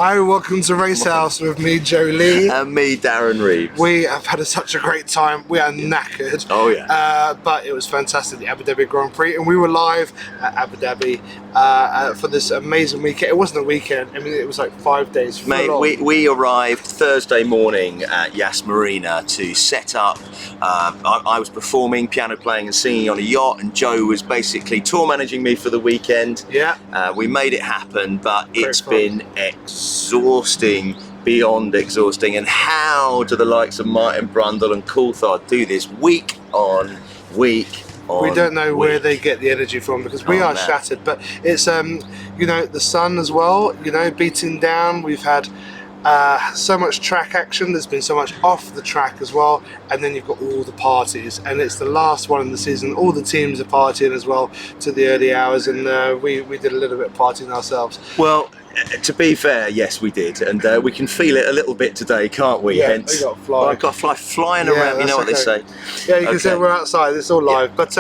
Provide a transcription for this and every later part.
Hi, welcome to Racehouse with me, Joe Lee. And me, Darren Reeves. We have had such a great time. We are knackered. Oh yeah. But it was fantastic, the Abu Dhabi Grand Prix, and we were live at Abu Dhabi for this amazing weekend. It wasn't a weekend. I mean, it was like 5 days. Mate, we arrived Thursday morning at Yas Marina to set up. I was performing, piano playing and singing on a yacht, and Joe was basically tour managing me for the weekend. Yeah. We made it happen, but it's been exhausting, beyond exhausting. And how do the likes of Martin Brundle and Coulthard do this week on week on We don't know week? where they get the energy from, because we are shattered. But it's you know, the sun as well, you know, beating down. We've had so much track action. There's been so much off the track as well, and then you've got all the parties, and it's the last one in the season. All the teams are partying as well to the early hours, and we did a little bit of partying ourselves. Well, to be fair, yes, we did, and we can feel it a little bit today, can't we? Yeah, Hence, we got to fly. I've got to fly flying around. You know what they say? Yeah, you can say we're outside. It's all live. But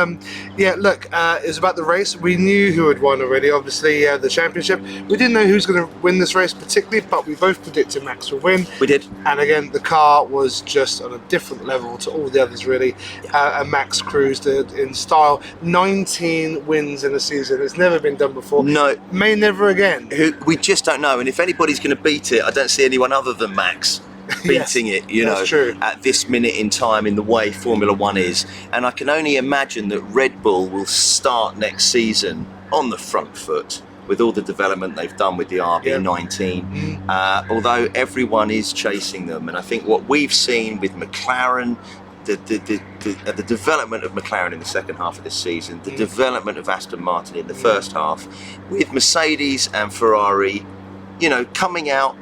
yeah, look, it was about the race. We knew who had won already. Obviously, the championship. We didn't know who was going to win this race particularly, but we both predicted Max would win. We did. And again, the car was just on a different level to all the others, really. And Max cruised in style. 19 wins in a season. It's never been done before. No. May never again. We just don't know. And if anybody's going to beat it, I don't see anyone other than Max beating it, you know, true. At this minute in time in the way Formula One is. And I can only imagine that Red Bull will start next season on the front foot with all the development they've done with the RB19. Although everyone is chasing them. And I think what we've seen with McLaren, the development of McLaren in the second half of this season, the development of Aston Martin in the first half, with Mercedes and Ferrari, you know, coming out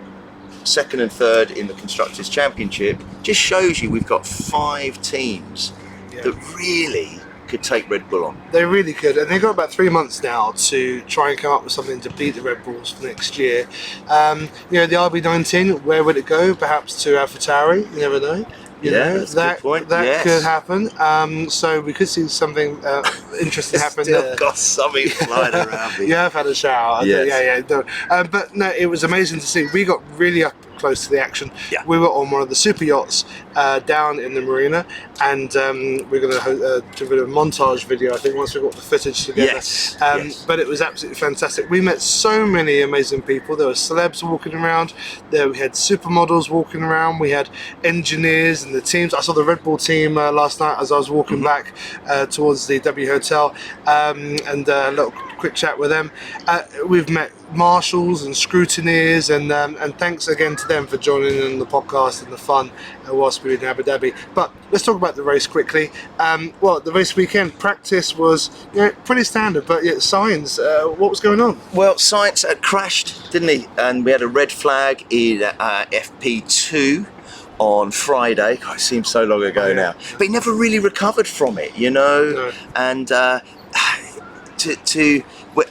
second and third in the Constructors' Championship, just shows you we've got 5 teams that really could take Red Bull on. They really could, and they've got about 3 months now to try and come up with something to beat the Red Bulls for next year. You know, the RB19, where would it go? Perhaps to AlphaTauri, you never know. You know, that's a good point. That could happen. So we could see something interesting happen Still there. got something flying around me. You have had a shower. Yes. But no, it was amazing to see. We got really up close to the action. Yeah. We were on one of the super yachts down in the marina, and we're going to do a bit of a montage video, I think, once we've got the footage together. Yes. But it was absolutely fantastic. We met so many amazing people. There were celebs walking around. There we had supermodels walking around. We had engineers and the teams. I saw the Red Bull team last night as I was walking back towards the W Hotel, and a little quick chat with them. We've met marshals and scrutineers, and thanks again to them for joining in on the podcast and the fun whilst we were in Abu Dhabi. But let's talk about the race quickly. Well, the race weekend practice was, you know, pretty standard, but yet Sainz, what was going on? Well, Sainz had crashed, didn't he? And we had a red flag in FP2 on Friday. God, it seems so long ago now. But he never really recovered from it, you know. No. And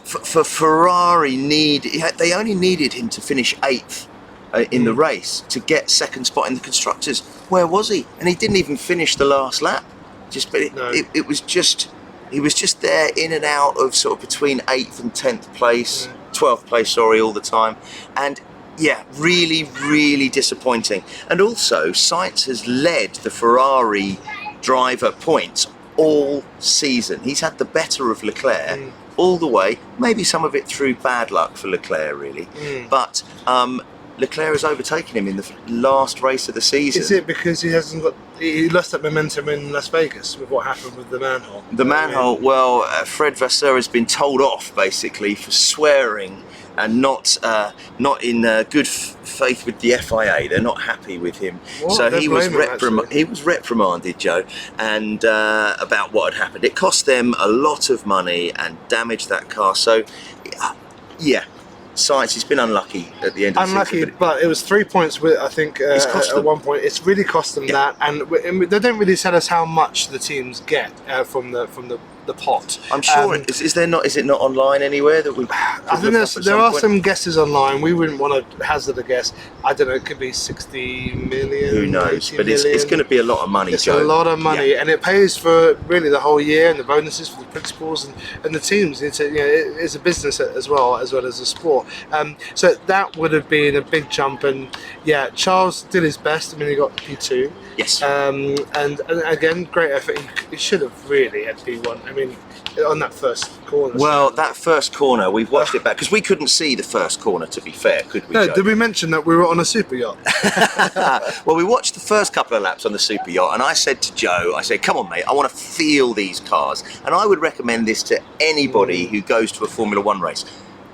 for Ferrari, they only needed him to finish 8th in the race to get second spot in the constructors. Where was he? And he didn't even finish the last lap. It was just, he was just there in and out of sort of between 8th and 10th place, 12th place, sorry, all the time. And yeah, really, really disappointing. And also, Sainz has led the Ferrari driver points all season. He's had the better of Leclerc all the way. Maybe some of it through bad luck for Leclerc, really. But Leclerc has overtaken him in the last race of the season. Is it because he lost that momentum in Las Vegas with what happened with the manhole? The manhole, well, Fred Vasseur has been told off basically for swearing and not in good faith with the FIA. They're not happy with him. What? So he was He reprimanded, Joe, and about what had happened. It cost them a lot of money and damaged that car. So yeah, Sainz has been unlucky at the end of the season. But it was 3 points with, I think, at one point. It's really cost them that, and they don't really tell us how much the teams get from the the pot. I'm sure. Is there not? Is it not online anywhere that we? I think there are some guesses online. We wouldn't want to hazard a guess. I don't know. It could be 60 million. Who knows? 80 But it's million. going to be a lot of money, It's Joe. a lot of money, and it pays for really the whole year, and the bonuses for the principals and the teams. It's it's a business as well as a sport. So that would have been a big jump, and yeah, Charles did his best. I mean, he got P2. Yes. And again, great effort. He should have really had P1. I mean, on that first corner. Well, that first corner, we've watched it back because we couldn't see the first corner. To be fair, could we? No, Joe? did we mention that we were on a super yacht? Well, we watched the first couple of laps on the super yacht, and I said to Joe, I said, "Come on, mate, I want to feel these cars." And I would recommend this to anybody who goes to a Formula One race.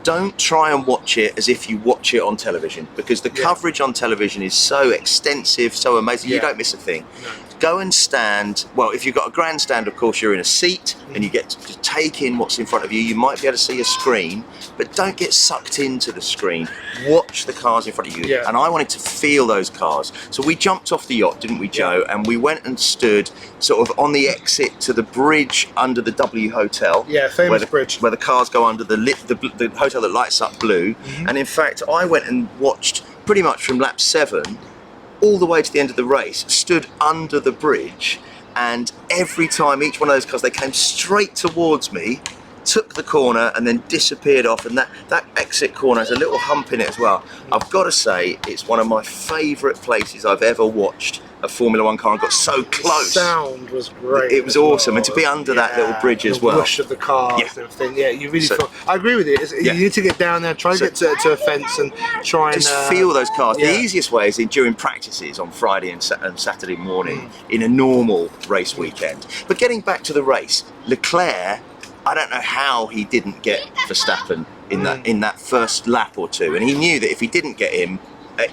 Don't try and watch it as if you watch it on television, because the coverage on television is so extensive, so amazing. You don't miss a thing. No. Go and stand. Well, if you've got a grandstand, of course, you're in a seat and you get to take in what's in front of you. You might be able to see a screen, but don't get sucked into the screen. Watch the cars in front of you. Yeah. And I wanted to feel those cars. So we jumped off the yacht, didn't we, Joe? And we went and stood sort of on the exit to the bridge under the W Hotel. Yeah, famous bridge. Where the cars go under the hotel that lights up blue. And in fact, I went and watched pretty much from lap 7 all the way to the end of the race, stood under the bridge, and every time each one of those cars, they came straight towards me, took the corner and then disappeared off, and that exit corner has a little hump in it as well. I've got to say, it's one of my favourite places I've ever watched a Formula One car and got so close. The sound was great. It was awesome, and to be under that little bridge as well. The whoosh of the cars and everything. Yeah, you really feel. I agree with you. You need to get down there, try and get to a fence and try and just feel those cars. Yeah. The easiest way is during practices on Friday and Saturday morning in a normal race weekend. But getting back to the race, Leclerc, I don't know how he didn't get Verstappen in that first lap or two, and he knew that if he didn't get him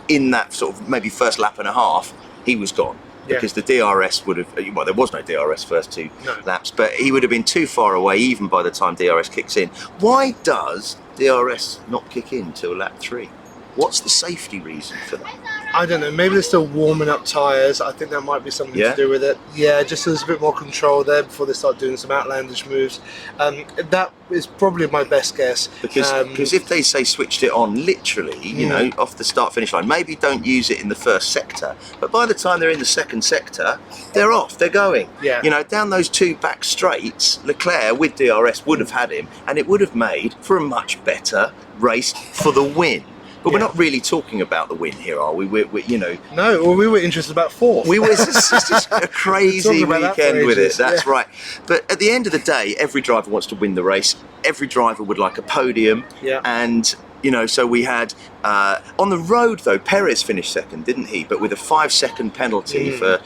in that sort of maybe first lap and a half, he was gone. Because the DRS would have, well, there was no DRS first two laps, but he would have been too far away even by the time DRS kicks in. Why does DRS not kick in till lap 3? What's the safety reason for that? I don't know, maybe they're still warming up tyres. I think that might be something to do with it. Yeah, just so there's a bit more control there before they start doing some outlandish moves. That is probably my best guess. Because if they say switched it on literally, you know, off the start finish line, maybe don't use it in the first sector, but by the time they're in the second sector, they're off, they're going. Yeah. You know, down those 2 back straights, Leclerc with DRS would have had him, and it would have made for a much better race for the win. But we're not really talking about the win here, are we? We're you know. No, well, we were interested about 4th. We were just a crazy weekend with it. That's right. But at the end of the day, every driver wants to win the race. Every driver would like a podium. Yeah. And you know, so we had on the road though, Perez finished second, didn't he? But with a 5-second penalty for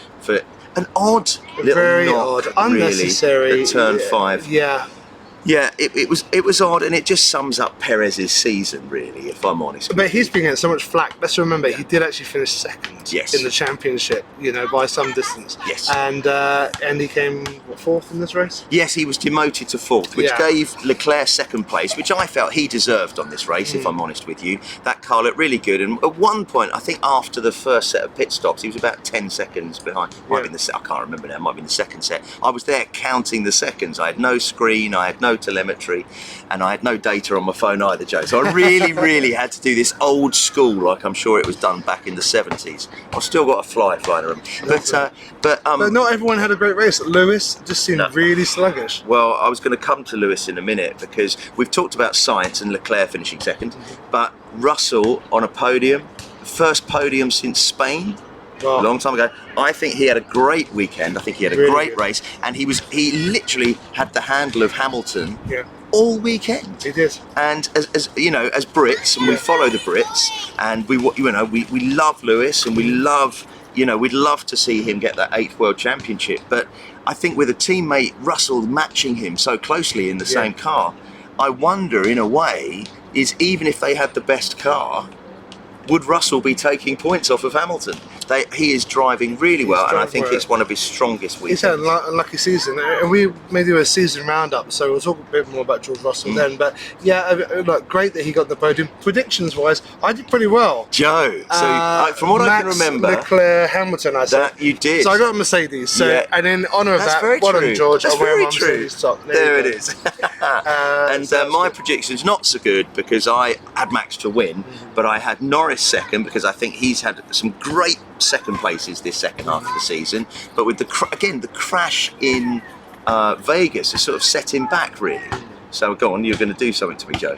an odd little very knock, odd, unnecessary. Really, at turn 5. Yeah. Yeah, it was odd, and it just sums up Perez's season, really, if I'm honest. But he's been getting so much flack. Let's remember, he did actually finish second Yes. in the championship, you know, by some distance. Yes. And he came, what, 4th in this race? Yes, he was demoted to 4th, which gave Leclerc second place, which I felt he deserved on this race, if I'm honest with you. That car looked really good, and at one point, I think after the first set of pit stops, he was about 10 seconds behind. Might have been I can't remember now, it might have been the second set. I was there counting the seconds. I had no screen, I had no telemetry, and I had no data on my phone either, Joe. So I really, really had to do this old school, like I'm sure it was done back in the 70s. I've still got a flying around. But not everyone had a great race. Lewis just seemed really sluggish. Well, I was going to come to Lewis in a minute, because we've talked about Sainz and Leclerc finishing second, but Russell on a podium, first podium since Spain. Wow. A long time ago. I think he had a great weekend. I think he had a great race, and he literally had the handle of Hamilton all weekend. He did. And as you know, as Brits, and we follow the Brits, and we love Lewis, and we love, you know, we'd love to see him get that 8th World Championship. But I think with a teammate Russell matching him so closely in the same car, I wonder, in a way, is even if they had the best car, would Russell be taking points off of Hamilton? He is driving really well, and I driving think well. it's one of his strongest He's had weekends. a lucky season, and we may do a season roundup, so we'll talk a bit more about George Russell then. But yeah, look, great that he got the podium. Predictions-wise, I did pretty well. Joe, so from what I can Max, remember, Leclerc, Hamilton, I said. that you did. So I got a Mercedes. So, Yeah. and in honour of That's that, very well true. done, George. That's I'll wear very my true. Mercedes top. There you it go. is. So that's My good. prediction's not so good because I had Max to win, but I had Norris second because I think he's had some great second places this second half of the season. But with the crash in Vegas has sort of set him back really. So go on, you're going to do something to me, Joe.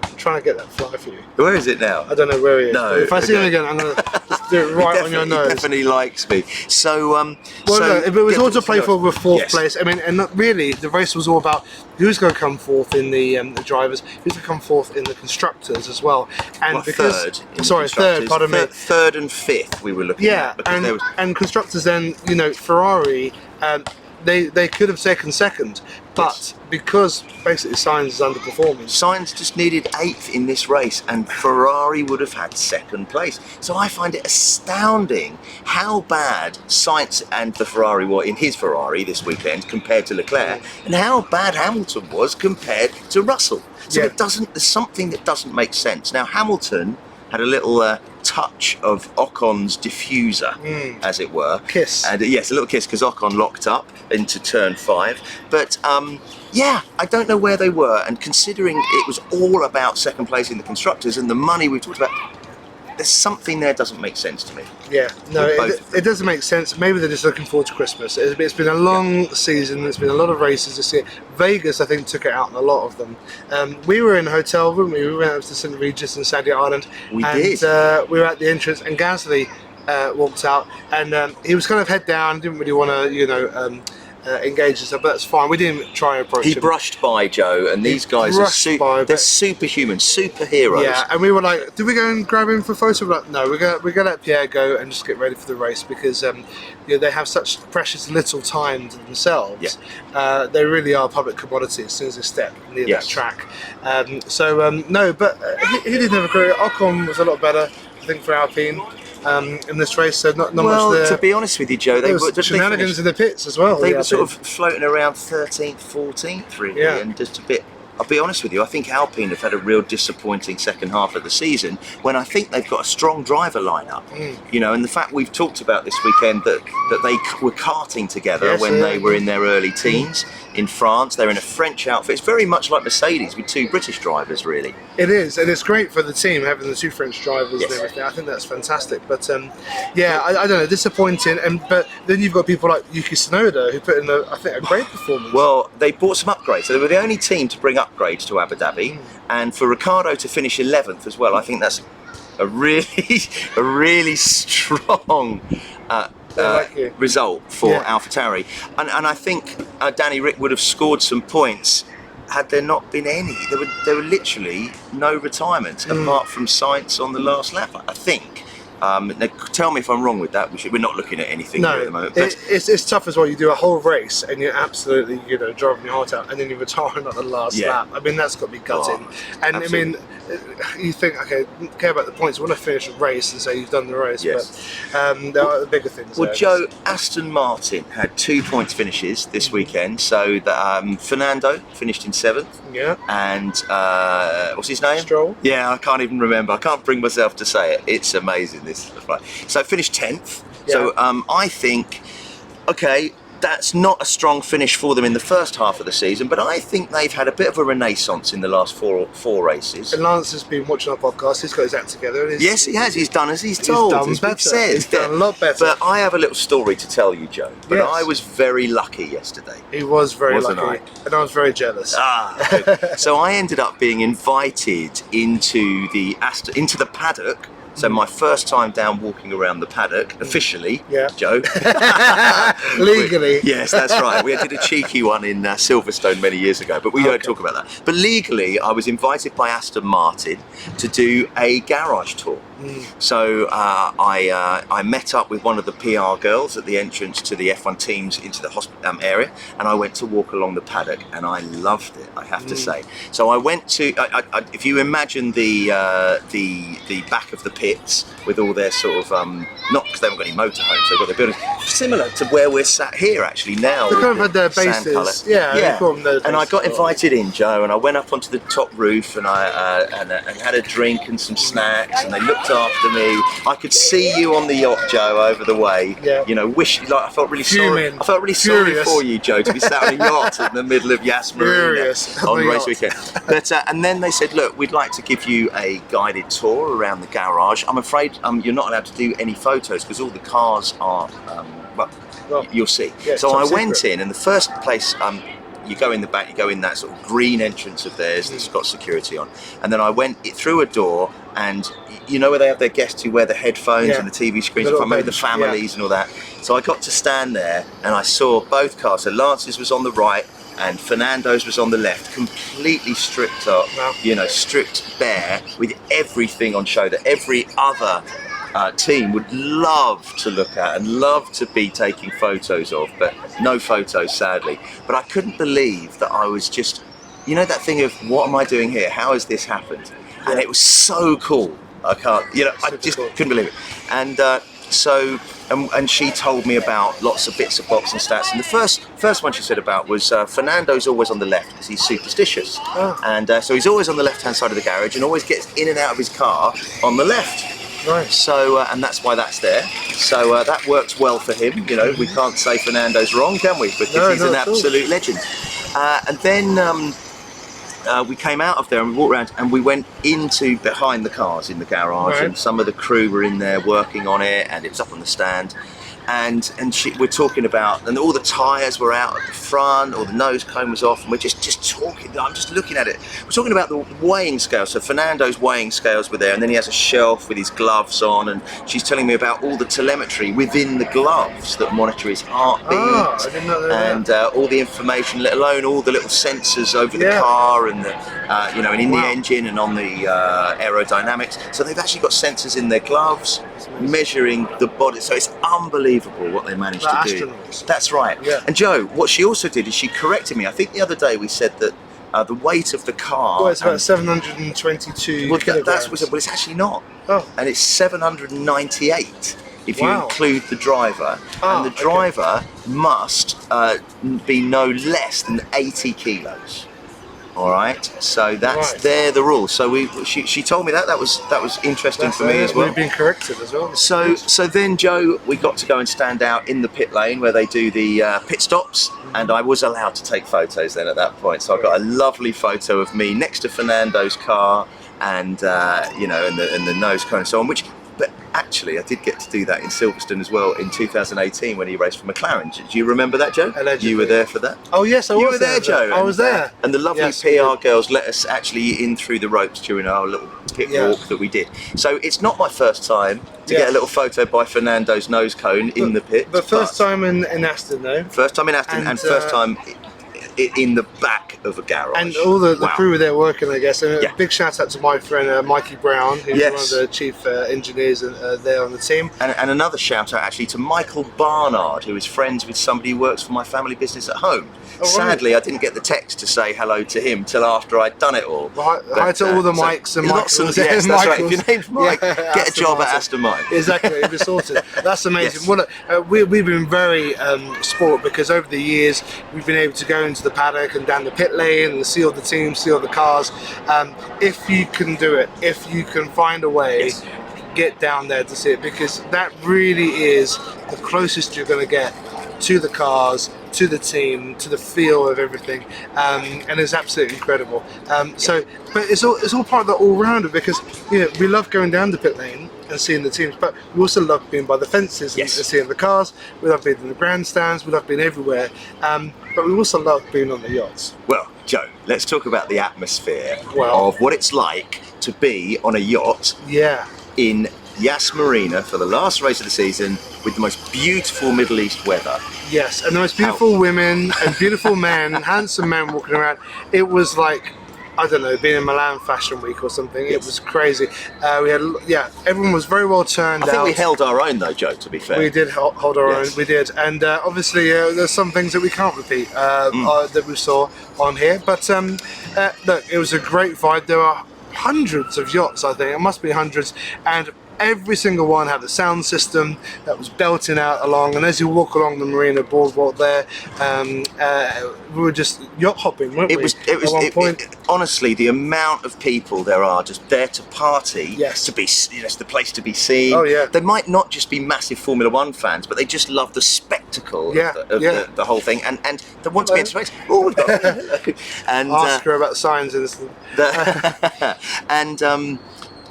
I'm trying to get that fly for you. Where is it now? I don't know where he is. No, But if I see him okay. again, I'm going to just do it right on your He nose. definitely likes me. So, Well, no, if it was all to play for with fourth Yes. place, I mean, and not really, the race was all about who's going to come fourth in the drivers, who's going to come fourth in the constructors as well. And Well, because, third. in the sorry, third, constructors. pardon me. Third and fifth we were looking Yeah, at. Because and, there was, and constructors then, you know, Ferrari, they could have taken second, but Yes. because basically Sainz is underperforming. Sainz just needed 8th in this race and Ferrari would have had second place. So I find it astounding how bad Sainz and the Ferrari were in his Ferrari this weekend compared to Leclerc, and how bad Hamilton was compared to Russell. So Yeah. there's something that doesn't make sense. Now Hamilton had a little touch of Ocon's diffuser, as it were. Kiss. And yes, a little kiss because Ocon locked up into turn 5. But yeah, I don't know where they were. And considering it was all about second place in the constructors and the money we talked about, there's something there doesn't make sense to me. Yeah, no, With both it doesn't make sense. Maybe they're just looking forward to Christmas. It's been a long season. There's been a lot of races this year. Vegas, I think, took it out in a lot of them. We were in a hotel room. We went up to St Regis in Saudi Island. We and, did. We were at the entrance, and Gasly walked out, and he was kind of head down. Didn't really want to, engage and stuff. But that's fine. We didn't try and approach He him. brushed by Joe, and these guys are brushed by, they're but- superhuman, superheroes. Yeah, and we were like, did we go and grab him for a photo? We're like, no, we're gonna let Pierre go and just get ready for the race because they have such precious little time to themselves. They really are a public commodity as soon as they step near Yes. that track. No, but he didn't have a career. Ocon was a lot better, I think, for Alpine in this race. So not well, much there. to be honest with you, Joe, There was they shenanigans in the pits as well. They the were sort Alpine. of floating around 13th, 14th, really, Yeah. and just a bit. I'll be honest with you, I think Alpine have had a real disappointing second half of the season when I think they've got a strong driver lineup. You know, and the fact we've talked about this weekend that they were karting together Yes, when yeah. they were in their early teens in France. They're in a French outfit. It's very much like Mercedes with 2 British drivers, really. It is, and it's great for the team having the 2 French drivers Yes. and everything. I think that's fantastic. But yeah, I don't know, disappointing. But then you've got people like Yuki Tsunoda who put in I think a great performance. Well, they bought some upgrades. So they were the only team to bring upgrades to Abu Dhabi, and for Ricciardo to finish 11th as well, I think that's a really strong like you. result for Yeah. AlphaTauri. And I think Danny Rick would have scored some points had there not been any. There were literally no retirements apart from Sainz on the last lap, I think. Now, tell me if I'm wrong with that. We're not looking at anything here at the No, moment. But it's tough as well. You do a whole race and you're absolutely driving your heart out, and then you're retiring at the last Yeah. lap. I mean, that's got to be gutting. And absolutely. I mean, you think, okay, care about the points. You want to finish a race and say you've done the race. Yes. But there are the bigger things. Well, there. Joe, Aston Martin had 2 points finishes this weekend. So Fernando finished in 7th, Yeah. and what's his name? Stroll. Yeah, I can't even remember. I can't bring myself to say it. It's amazing. This right. So finished 10th. So I think, okay, that's not a strong finish for them in the first half of the season, but I think they've had a bit of a renaissance in the last four races. And Lance has been watching our podcast. He's got his act together. And Yes, he has. He's done as he's told. done as we've better. said. He's done a lot better. But I have a little story to tell you, Joe. But Yes. I was very lucky yesterday. He was very Wasn't lucky, and I was very jealous. So I ended up being invited into the paddock. So my first time down walking around the paddock, officially, Yeah. Joe. Legally. Yes, that's right. We did a cheeky one in Silverstone many years ago, but we don't talk about that. But legally, I was invited by Aston Martin to do a garage tour. So I met up with one of the PR girls at the entrance to the F1 teams into the area, and I went to walk along the paddock, and I loved it, I have to say. So I went to, if you imagine the back of the pits with all their sort of, not because they haven't got any motorhomes, they've got their buildings, similar to where we're sat here actually now. They kind of had their bases, yeah. And I got invited in, Joe, and I went up onto the top roof, and I had a drink and some snacks, and they looked after me. I could see you on the yacht, Joe, over the way. Yeah. You know, I felt really sorry. I felt really sorry for you, Joe, to be sat on a yacht in the middle of Yas Marina on race weekend. But and then they said, look, we'd like to give you a guided tour around the garage. I'm afraid you're not allowed to do any photos because all the cars are. Well, you'll see. Yeah, so I went in, and the first place. You go in the back, you go in that sort of green entrance of theirs that's got security on. And then I went through a door, and you know where they have their guests who wear the headphones and the TV screens in front, maybe the families and all that. So I got to stand there, and I saw both cars. So Lance's was on the right, and Fernando's was on the left, completely stripped up, you know, stripped bare, with everything on show that every other team would love to look at and love to be taking photos of, but no photos, sadly. But I couldn't believe that I was just, you know, that thing of, what am I doing here? How has this happened? And it was so cool. I can't, you know, I just couldn't believe it. And and she told me about lots of bits of box and stats. And the first one she said about was Fernando's always on the left because he's superstitious. And so he's always on the left-hand side of the garage and always gets in and out of his car on the left. Right. So, and that's why that's there. So that works well for him. You know, we can't say Fernando's wrong, can we? Because he's an absolute legend. And then we came out of there and we walked around and we went into behind the cars in the garage, and some of the crew were in there working on it, and it was up on the stand. And we're talking about, and all the tyres were out at the front, or the nose cone was off, and we're just talking. I'm just looking at it. We're talking about the weighing scale. So Fernando's weighing scales were there, and then he has a shelf with his gloves on, and she's telling me about all the telemetry within the gloves that monitor his heartbeat, I didn't know that. and all the information, let alone all the little sensors over the car and the, you know, and in the engine and on the aerodynamics. So they've actually got sensors in their gloves measuring the body. So it's unbelievable what they managed to do. That's right. And Joe, what she also did is she corrected me. I think the other day we said that the weight of the car. Well, it's about 722 kilograms. But it's actually not. And it's 798 if you include the driver. And the driver must be no less than 80 kilos. All right, so that's they're the rules. So she told me that was interesting for me as well. We've been corrected as well. So then, Joe, we got to go and stand out in the pit lane where they do the pit stops, and I was allowed to take photos then at that point. So I got a lovely photo of me next to Fernando's car, and you know, and the nose cone and so on. But actually, I did get to do that in Silverstone as well in 2018 when he raced for McLaren. Do you remember that, Joe? Allegedly. You were there for that? Oh yes, I was. You were there, Joe. I was there. And the lovely PR girls let us actually in through the ropes during our little pit walk that we did. So it's not my first time to get a little photo by Fernando's nose cone in the pit. But first time in Aston, though. First time in Aston, and first time in the back of a garage. And all the crew were there working, I guess. And a big shout out to my friend Mikey Brown, who's one of the chief engineers there on the team. And another shout out actually to Michael Barnard, who is friends with somebody who works for my family business at home. Sadly, I didn't get the text to say hello to him till after I'd done it all. Hi to all the Mikes and Michaels. Yes, that's right. If your name's Mike, get a job at Aston Martin. Exactly, it'll be sorted. That's amazing. Well, we've been very sport, because over the years we've been able to go into the paddock and down the pit lane and see all the teams, see all the cars. If you can do it, if you can find a way, get down there to see it, because that really is the closest you're going to get to the cars, to the team, to the feel of everything, and it's absolutely incredible. But it's all part of the all-rounder, because you know, we love going down the pit lane and seeing the teams, but we also love being by the fences and seeing the cars. We love being in the grandstands. We love being everywhere, but we also love being on the yachts. Well, Joe, let's talk about the atmosphere of what it's like to be on a yacht in Yas Marina for the last race of the season with the most beautiful Middle East weather. Yes, and the most beautiful women and beautiful men, handsome men walking around. It was like I don't know, being in Milan Fashion Week or something. It was crazy. We had, everyone was very well turned out. I think we held our own though, Joe, to be fair. We did hold our own, we did. And obviously there's some things that we can't repeat that we saw on here. But look, it was a great vibe. There were hundreds of yachts, I think. It must be hundreds. And every single one had a sound system that was belting out along, and as you walk along the marina boardwalk there, we were just yacht hopping, weren't we? At one point. Honestly, the amount of people there are just there to party, Yes. to be, it's the place to be seen. Oh, yeah. They might not just be massive Formula One fans, but they just love the spectacle of the whole thing, and they want to be in space. Oh, and ask her about signs and and.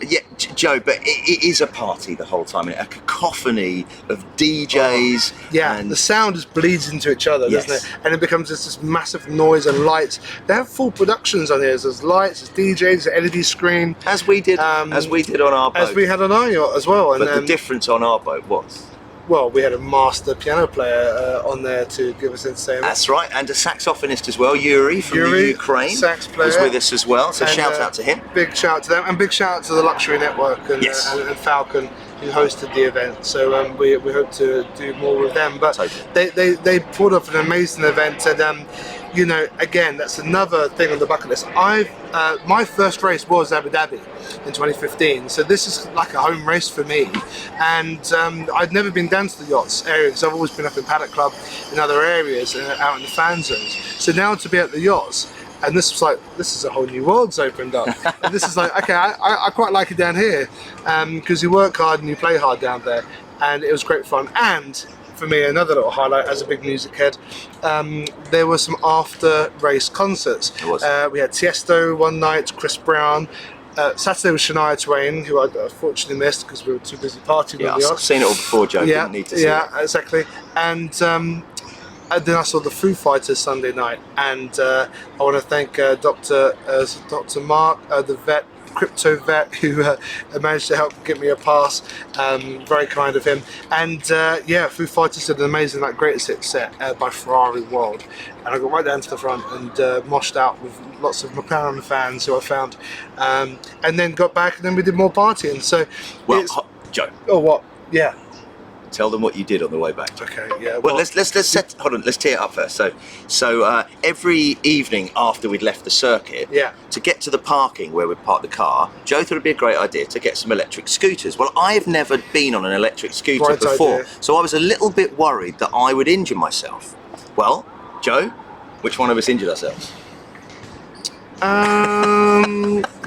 Yeah, Joe, but it is a party the whole time, a cacophony of DJs. And the sound just bleeds into each other, doesn't it? And it becomes this massive noise and lights. They have full productions on here. There's lights, there's DJs, there's LED screen. As we did on our boat. As we had on our yacht as well. But the difference on our boat was? Well, we had a master piano player on there to give us entertainment. That's right, and a saxophonist as well, Yuri from the Ukraine, sax player, was with us as well. So and, shout out to him. Big shout out to them, and big shout out to the Luxury Network and Falcon, who hosted the event. So we hope to do more with them. But they pulled off an amazing event, and you know, again, that's another thing on the bucket list. My first race was Abu Dhabi in 2015, so this is like a home race for me. And I'd never been down to the yachts area because I've always been up in Paddock Club in other areas, out in the fan zones. So now to be at the yachts, and this was like, this is a whole new world's opened up. And this is like, okay, I quite like it down here because you work hard and you play hard down there, and it was great fun. And for me, another little highlight as a big music head, there were some after race concerts. We had Tiesto one night, Chris Brown. Saturday was Shania Twain, who I unfortunately missed because we were too busy partying. I've seen it all before, Joe. Didn't need to see it. Exactly. And then I saw the Foo Fighters Sunday night, and I want to thank Dr. Mark, the vet, crypto vet, who managed to help get me a pass. Very kind of him. And Foo Fighters did an amazing, greatest hits set by Ferrari World, and I got right down to the front and moshed out with lots of McLaren fans who I found, and then got back, and then we did more partying. So Joe. Oh, what? Yeah. Tell them what you did on the way back. Okay, yeah. Well, let's hold on. Let's tee it up first. So every evening after we'd left the circuit, to get to the parking where we'd parked the car, Joe thought it'd be a great idea to get some electric scooters. Well, I've never been on an electric scooter before, so I was a little bit worried that I would injure myself. Well, Joe, which one of us injured ourselves?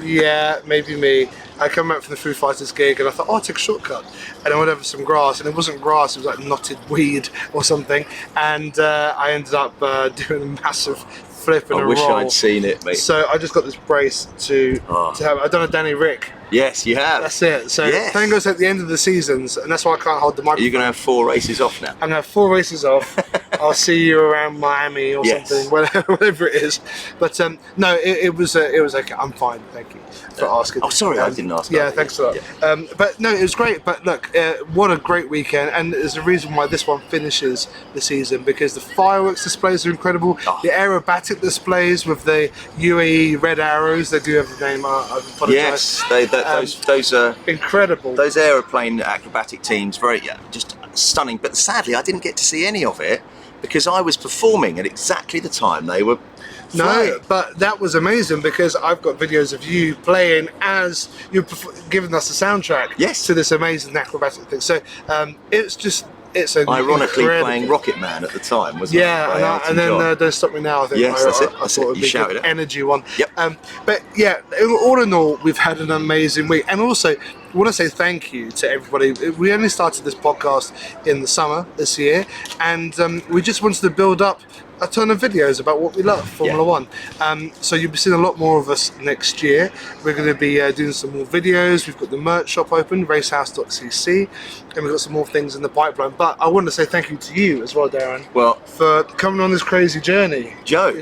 Yeah, maybe me. I come back from the Foo Fighters gig and I thought, I'll take a shortcut. And I went over some grass, and it wasn't grass, it was like knotted weed or something. And I ended up doing a massive flip and a roll. I wish I'd seen it, mate. So I just got this brace to have. I've done a Danny Rick. Yes, you have. That's it. So Tango's at the end of the seasons, and that's why I can't hold the microphone. You're going to have 4 races off now. I'm going to have 4 races off. I'll see you around Miami or something, whatever it is. But no, it was okay. I'm fine. Thank you for asking. Oh, sorry, I didn't ask. Yeah, thanks a lot. Yeah. But no, it was great. But look, what a great weekend, and there's a reason why this one finishes the season, because the fireworks displays are incredible. The aerobatic displays with the UAE red arrows. They do have a name. I apologise. Yes, those are incredible. Those aeroplane acrobatic teams, just stunning. But sadly, I didn't get to see any of it because I was performing at exactly the time they were flying. No, but that was amazing because I've got videos of you playing as you're giving us the soundtrack to this amazing acrobatic thing. So it's ironically playing Rocket Man at the time, wasn't it? Yeah, and then Don't Stop Me Now, I think. Yes, that's it. I thought it would be a good energy one. Yep. But yeah, all in all, we've had an amazing week. And also, I want to say thank you to everybody. We only started this podcast in the summer this year, and we just wanted to build up a ton of videos about what we love, Formula One. So you'll be seeing a lot more of us next year. We're going to be doing some more videos. We've got the merch shop open, racehouse.cc, and we've got some more things in the pipeline. But I want to say thank you to you as well, Darren, for coming on this crazy journey. Joe,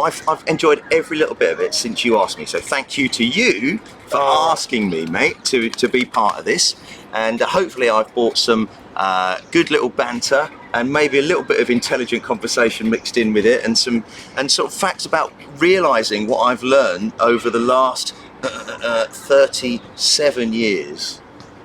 I've enjoyed every little bit of it since you asked me. So thank you to you for asking me, mate, to be part of this. And hopefully I've brought some good little banter and maybe a little bit of intelligent conversation mixed in with it, and sort of facts about realising what I've learned over the last 37 years.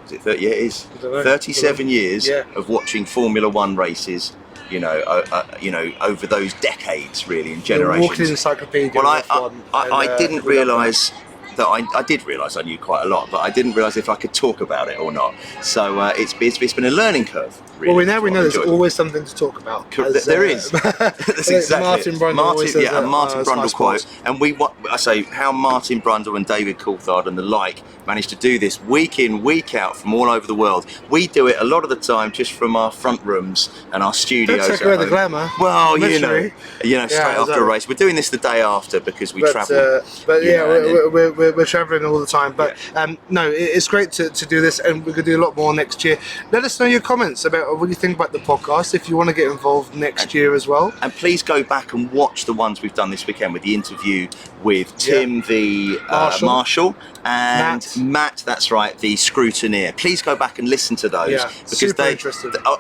Is it 30? Yeah, it is. 37 years of watching Formula One races. Over those decades, really, and generations. Walking encyclopedia. Well, I didn't realise that I did realise I knew quite a lot, but I didn't realise if I could talk about it or not. So it's been a learning curve. Really, well, we know there's always something to talk about. There is. That's exactly Martin Brundle always says a Martin Brundle nice quote. And I say how Martin Brundle and David Coulthard and the like managed to do this week in, week out from all over the world. We do it a lot of the time just from our front rooms and our studios. Don't take away the glamour. Well, straight after a race. We're doing this the day after because we travel. We're travelling all the time. But no, it's great to do this, and we're going to do a lot more next year. Let us know your comments about what you think about the podcast, if you want to get involved next year as well. And please go back and watch the ones we've done this weekend with the interview with Tim the Marshall and Matt, that's right, the scrutineer. Please go back and listen to those because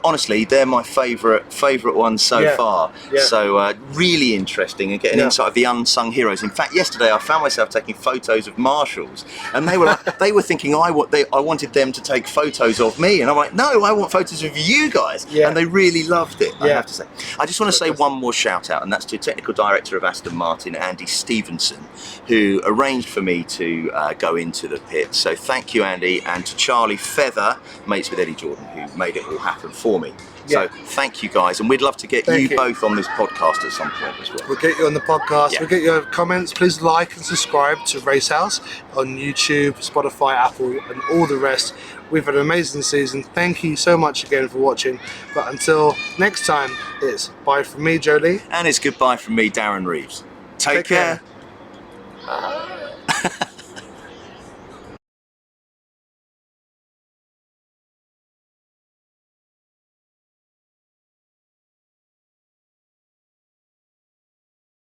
honestly, they're my favourite ones so far. So really interesting, and get an insight of the unsung heroes. In fact, yesterday I found myself taking photos of marshals, and they were thinking I wanted them to take photos of me, and I'm like, no, I want photos of you guys. And they really loved it, I have to say. I just want to say one more shout out, and that's to technical director of Aston Martin, Andy Stevenson, who arranged for me to go into the pit. So thank you, Andy, and to Charlie Feather, mates with Eddie Jordan, who made it all happen for me. So thank you guys, and we'd love to get you both on this podcast at some point as well. We'll get you on the podcast, we'll get your comments. Please like and subscribe to Racehouse on YouTube, Spotify, Apple and all the rest. We've had an amazing season. Thank you so much again for watching, but until next time, it's bye from me, Jolie. And it's goodbye from me, Darren Reeves. Take care.